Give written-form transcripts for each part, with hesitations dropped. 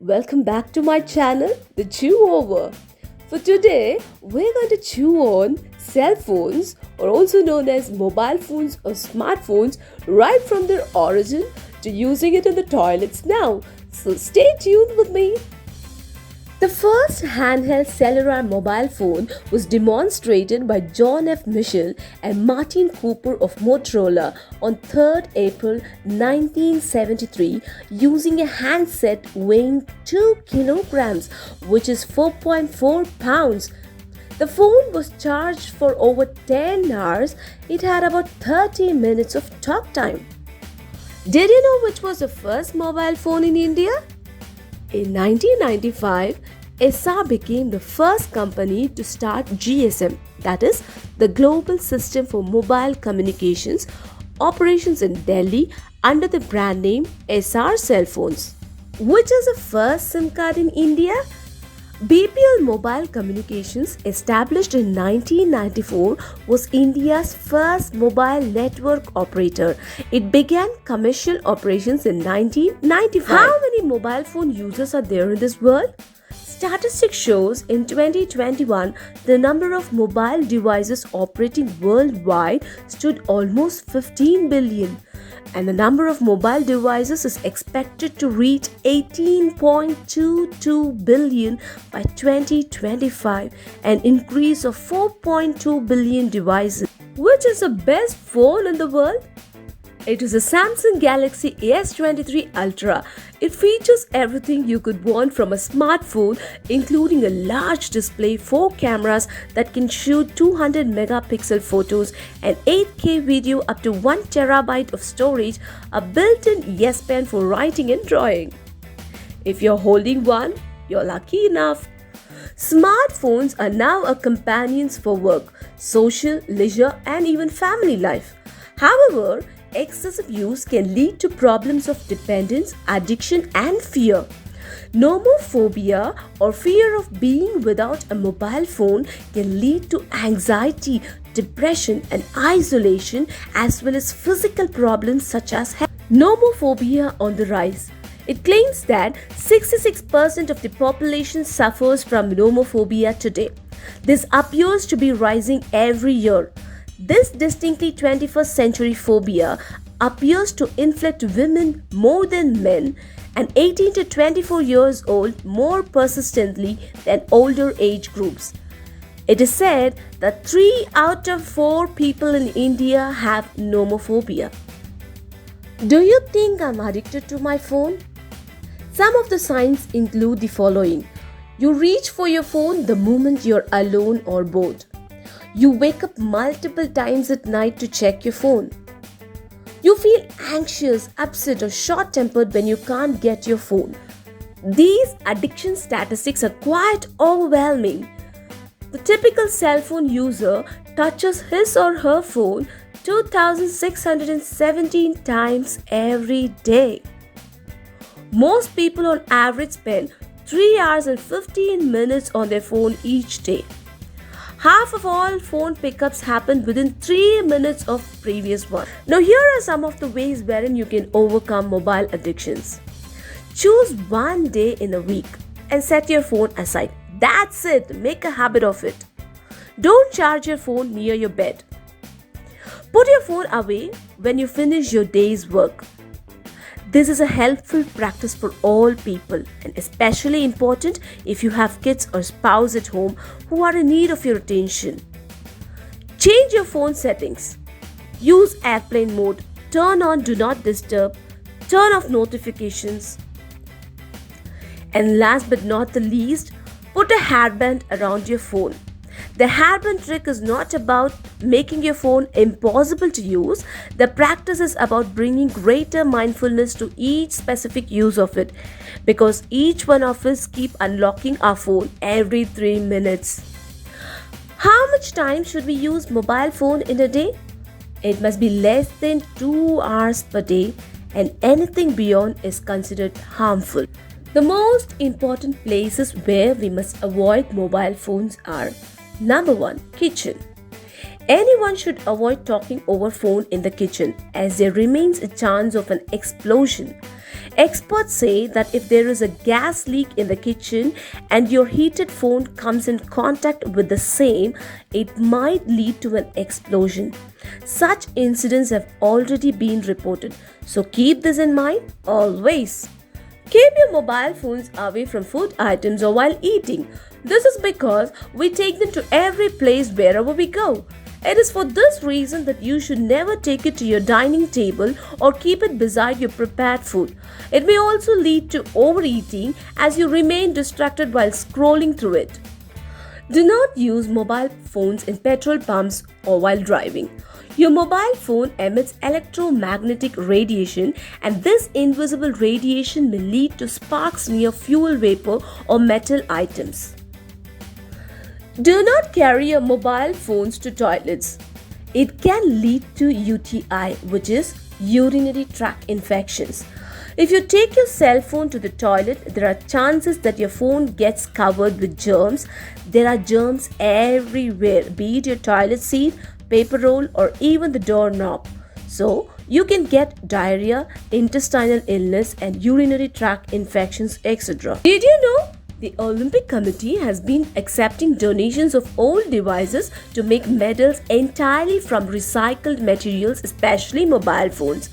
welcome back to my channel, The Chew Over. For today, we're going to chew on cell phones, or also known as mobile phones or smartphones, right from their origin to using it in the toilets now. So stay tuned with me. The first handheld cellular mobile phone was demonstrated by John F. Mitchell and Martin Cooper of Motorola on 3rd April 1973 using a handset weighing 2 kilograms, which is 4.4 pounds. The phone was charged for over 10 hours. It had about 30 minutes of talk time. Did you know which was the first mobile phone in India? In 1995, Essar became the first company to start GSM, that is, the Global System for Mobile Communications, operations in Delhi under the brand name Essar Cell Phones. Which is the first SIM card in India? BPL Mobile Communications, established in 1994, was India's first mobile network operator. It began commercial operations in 1995. How many mobile phone users are there in this world? Statistics shows in 2021, the number of mobile devices operating worldwide stood almost 15 billion. And the number of mobile devices is expected to reach 18.22 billion by 2025, an increase of 4.2 billion devices. Which is the best phone in the world? It is a Samsung Galaxy S23 Ultra. It features everything you could want from a smartphone, including a large display, 4 cameras that can shoot 200 megapixel photos, and 8K video up to 1 terabyte of storage, a built-in S Pen for writing and drawing. If you're holding one, you're lucky enough. Smartphones are now a companions for work, social, leisure, and even family life. However, excessive use can lead to problems of dependence, addiction, and fear. Nomophobia, or fear of being without a mobile phone, can lead to anxiety, depression, and isolation, as well as physical problems such as health. Nomophobia on the rise. It claims that 66% of the population suffers from nomophobia today. This appears to be rising every year. This distinctly 21st century phobia appears to inflict women more than men and 18 to 24 years old more persistently than older age groups. It is said that 3 out of 4 people in India have nomophobia. Do you think I'm addicted to my phone? Some of the signs include the following. You reach for your phone the moment you're alone or bored. You wake up multiple times at night to check your phone. You feel anxious, upset, or short-tempered when you can't get your phone. These addiction statistics are quite overwhelming. The typical cell phone user touches his or her phone 2,617 times every day. Most people on average spend 3 hours and 15 minutes on their phone each day. Half of all phone pickups happen within 3 minutes of previous one. Now here are some of the ways wherein you can overcome mobile addictions. Choose one day in a week and set your phone aside. That's it. Make a habit of it. Don't charge your phone near your bed. Put your phone away when you finish your day's work. This is a helpful practice for all people, and especially important if you have kids or spouse at home who are in need of your attention. Change your phone settings. Use airplane mode. Turn on Do Not Disturb. Turn off notifications. And last but not the least, put a hairband around your phone. The hairband trick is not about making your phone impossible to use. The practice is about bringing greater mindfulness to each specific use of it, because each one of us keep unlocking our phone every 3 minutes. How much time should we use mobile phone in a day? It must be less than 2 hours per day, and anything beyond is considered harmful. The most important places where we must avoid mobile phones are: Number 1. Kitchen. Anyone should avoid talking over phone in the kitchen, as there remains a chance of an explosion. Experts say that if there is a gas leak in the kitchen and your heated phone comes in contact with the same, it might lead to an explosion. Such incidents have already been reported, so keep this in mind always. Keep your mobile phones away from food items or while eating. This is because we take them to every place wherever we go. It is for this reason that you should never take it to your dining table or keep it beside your prepared food. It may also lead to overeating as you remain distracted while scrolling through it. Do not use mobile phones in petrol pumps or while driving. Your mobile phone emits electromagnetic radiation, and this invisible radiation may lead to sparks near fuel vapor or metal items. Do not carry your mobile phones to toilets. It can lead to UTI, which is urinary tract infections. If you take your cell phone to the toilet, there are chances that your phone gets covered with germs. There are germs everywhere, be it your toilet seat, paper roll, or even the doorknob. So, you can get diarrhea, intestinal illness, and urinary tract infections, etc. Did you know? The Olympic Committee has been accepting donations of old devices to make medals entirely from recycled materials, especially mobile phones.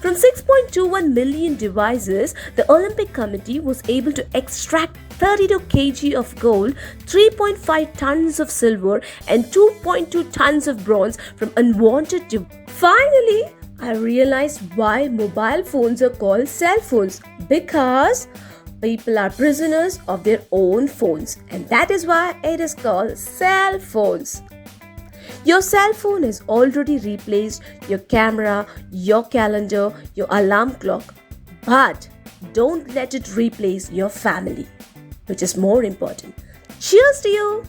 From 6.21 million devices, the Olympic Committee was able to extract 32 kg of gold, 3.5 tons of silver, and 2.2 tons of bronze from unwanted devices. Finally, I realized why mobile phones are called cell phones, because people are prisoners of their own phones, and that is why it is called cell phones. Your cell phone has already replaced your camera, your calendar, your alarm clock, but don't let it replace your family, which is more important. Cheers to you!